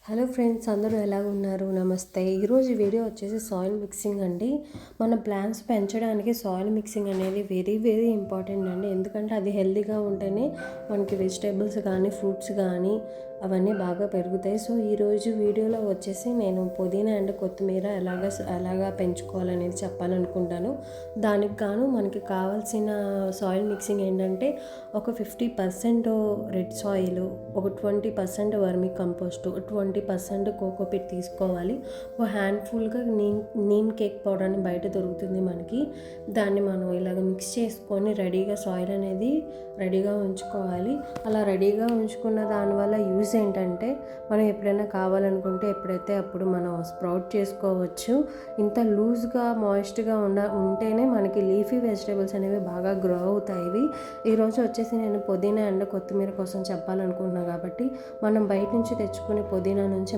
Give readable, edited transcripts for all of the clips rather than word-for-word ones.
Hello friends, అందరూ ఎలాగ ఉన్నారు? నమస్తే. ఈరోజు వీడియో వచ్చేసి సాయిల్ మిక్సింగ్ అండి. మన ప్లాంట్స్ పెంచడానికి సాయిల్ మిక్సింగ్ అనేది వెరీ వెరీ ఇంపార్టెంట్ అండి. ఎందుకంటే అది హెల్తీగా ఉంటేనే మనకి వెజిటేబుల్స్ కానీ ఫ్రూట్స్ కానీ అవన్నీ బాగా పెరుగుతాయి. సో ఈరోజు వీడియోలో వచ్చేసి నేను పుదీనా అండ్ కొత్తిమీర ఎలాగా పెంచుకోవాలనేది చెప్పాలనుకుంటాను. దానికి గాను మనకి కావాల్సిన సాయిల్ మిక్సింగ్ ఏంటంటే ఒక 50% రెడ్ సాయిల్, ఒక 20% వర్మి కంపోస్ట్, 20% కోకోపిట్ తీసుకోవాలి. ఒక హ్యాండ్ఫుల్గా నీమ్ కేక్ పౌడర్ అని బయట దొరుకుతుంది మనకి. దాన్ని మనం ఇలాగ మిక్స్ చేసుకొని రెడీగా సాయిల్ అనేది రెడీగా ఉంచుకోవాలి. అలా రెడీగా ఉంచుకున్న దానివల్ల యూజ్ ఏంటంటే మనం ఎప్పుడైనా కావాలనుకుంటే ఎప్పుడైతే అప్పుడు మనం స్ప్రౌట్ చేసుకోవచ్చు. ఇంత లూజ్గా మాయిస్ట్గా ఉంటేనే మనకి లీఫీ వెజిటేబుల్స్ అనేవి బాగా గ్రో అవుతాయి. ఈరోజు వచ్చేసి నేను పుదీనా అండ్ కొత్తిమీర కోసం చెప్పాలనుకుంటున్నాను. కాబట్టి మనం బయట నుంచి తెచ్చుకునే పుదీనా నుంచి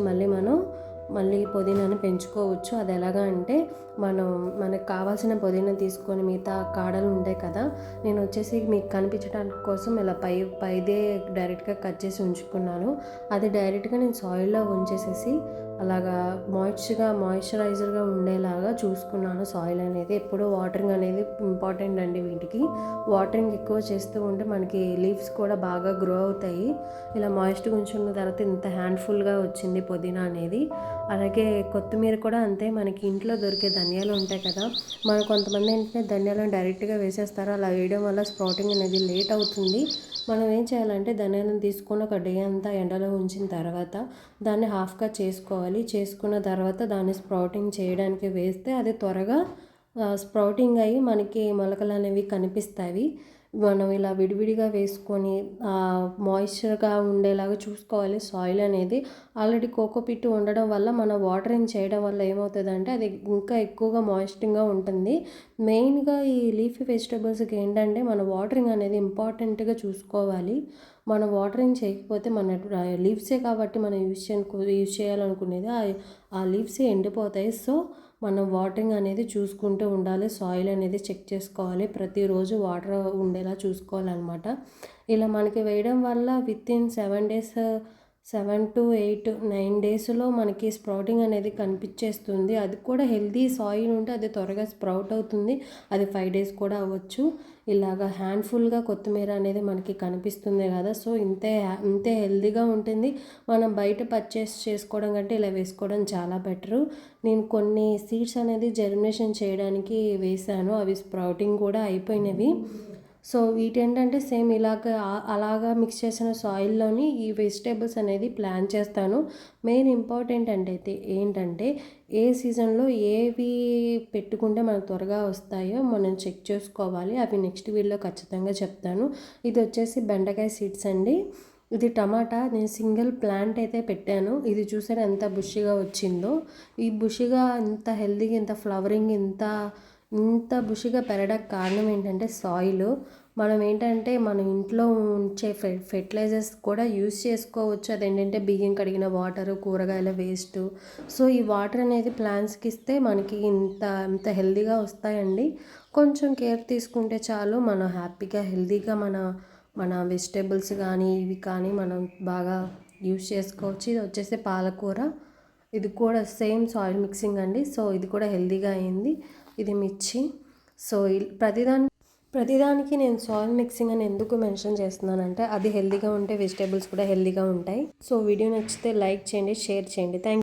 మళ్ళీ పుదీనాని పెంచుకోవచ్చు. అది ఎలాగా అంటే మనకు కావాల్సిన పుదీనా తీసుకొని మిగతా కాడలు ఉంటాయి కదా, నేను వచ్చేసి మీకు కనిపించడానికి కోసం ఇలా పైదే డైరెక్ట్గా కట్ చేసి ఉంచుకున్నాను. అది డైరెక్ట్గా నేను సాయిల్లో ఉంచేసేసి అలాగా మాయిశ్చరైజర్గా ఉండేలాగా చూసుకున్నాను. సాయిల్ అనేది ఎప్పుడూ వాటరింగ్ అనేది ఇంపార్టెంట్ అండి. వీటికి వాటరింగ్ ఎక్కువ చేస్తూ ఉంటే మనకి లీవ్స్ కూడా బాగా గ్రో అవుతాయి. ఇలా మాయిస్ట్గా ఉంచుకున్న తర్వాత ఇంత హ్యాండ్ఫుల్గా వచ్చింది పుదీనా అనేది. అలాగే కొత్తిమీర కూడా అంతే. మనకి ఇంట్లో దొరికే ధనియాలు ఉంటాయి కదా, కొంతమంది ఏంటంటే ధనియాలను డైరెక్ట్గా వేసేస్తారు. అలా వేయడం వల్ల స్ప్రౌటింగ్ అనేది లేట్ అవుతుంది. మనం ఏం చేయాలంటే ధనియాలను తీసుకొని ఒక డే అంతా ఎండలో ఉంచిన తర్వాత దాన్ని హాఫ్ కట్ చేసుకోవాలి. చేసుకున్న తర్వాత దాన్ని స్ప్రౌటింగ్ చేయడానికి వేస్తే అది త్వరగా స్ప్రౌటింగ్ అయ్యి మనకి మొలకలు అనేవి కనిపిస్తాయి. మనం ఇలా విడివిడిగా వేసుకొని మాయిశ్చర్గా ఉండేలాగా చూసుకోవాలి. సాయిల్ అనేది ఆల్రెడీ కోకోపిట్ ఉండడం వల్ల మనం వాటరింగ్ చేయడం వల్ల ఏమవుతుందంటే అది ఇంకా ఎక్కువగా మాయిస్టింగ్గా ఉంటుంది. మెయిన్గా ఈ లీఫీ వెజిటేబుల్స్కి ఏంటంటే మన వాటరింగ్ అనేది ఇంపార్టెంట్గా చూసుకోవాలి. మనం వాటరింగ్ చేయకపోతే మన లీవ్సే కాబట్టి మనం యూజ్ చేయాలనుకునేది ఆ లీవ్సే ఎండిపోతాయి. సో మనం వాటరింగ్ అనేది చూసుకుంటూ ఉండాలి. సాయిల్ అనేది చెక్ చేసుకోవాలి. ప్రతిరోజు వాటర్ ఉండేలా చూసుకోవాలన్నమాట. ఇలా మనకి వేయడం వల్ల వితిన్ 7 to 8, 9 డేస్లో మనకి స్ప్రౌటింగ్ అనేది కనిపించేస్తుంది. అది కూడా హెల్తీ సాయిల్ ఉంటే అది త్వరగా స్ప్రౌట్ అవుతుంది. అది 5 డేస్ కూడా అవ్వచ్చు. ఇలాగా హ్యాండ్ఫుల్గా కొత్తిమీర అనేది మనకి కనిపిస్తుంది కదా, సో ఇంతే హెల్తీగా ఉంటుంది. మనం బయట పర్చేస్ చేసుకోవడం కంటే ఇలా వేసుకోవడం చాలా బెటరు. నేను కొన్ని సీడ్స్ అనేది జర్మినేషన్ చేయడానికి వేశాను. అవి స్ప్రౌటింగ్ కూడా అయిపోయినవి. సో వీటేంటంటే సేమ్ అలాగా మిక్స్ చేసిన సాయిల్లోని ఈ వెజిటేబుల్స్ అనేది ప్లాన్ చేస్తాను. మెయిన్ ఇంపార్టెంట్ ఏంటంటే ఏ సీజన్లో ఏవి పెట్టుకుంటే మనకు త్వరగా వస్తాయో మనం చెక్ చేసుకోవాలి. అవి నెక్స్ట్ వీడియోలో ఖచ్చితంగా చెప్తాను. ఇది వచ్చేసి బెండకాయ సీడ్స్ అండి. ఇది టమాటా. నేను సింగిల్ ప్లాంట్ అయితే పెట్టాను. ఇది చూసారా ఎంత బుషిగా వచ్చిందో. ఈ బుషిగా ఇంత హెల్తీగా ఇంత ఫ్లవరింగ్ ఇంత బుషిగా పెరగడానికి కారణం ఏంటంటే సాయిల్. మనం ఏంటంటే మన ఇంట్లో ఉంచే ఫెర్టిలైజర్స్ కూడా యూజ్ చేసుకోవచ్చు. అదేంటంటే బియ్యం కడిగిన వాటర్, కూరగాయల వేస్ట్. సో ఈ వాటర్ అనేది ప్లాంట్స్కి ఇస్తే మనకి ఇంత హెల్తీగా వస్తాయండి. కొంచెం కేర్ తీసుకుంటే చాలు, మనం హ్యాపీగా హెల్తీగా మన వెజిటేబుల్స్ కానీ ఇవి కానీ మనం బాగా యూజ్ చేసుకోవచ్చు. ఇది వచ్చేసి పాలకూర. ఇది కూడా సేమ్ సాయిల్ మిక్సింగ్ అండి. సో ఇది కూడా హెల్తీగా అయింది. ఇది మిర్చి. సో ప్రతిదానికి నేను సాయిల్ మిక్సింగ్ అని ఎందుకు మెన్షన్ చేస్తున్నానంటే అది హెల్తీగా ఉంటే వెజిటేబుల్స్ కూడా హెల్తీగా ఉంటాయి. సో వీడియో నచ్చితే లైక్ చేయండి, షేర్ చేయండి. థ్యాంక్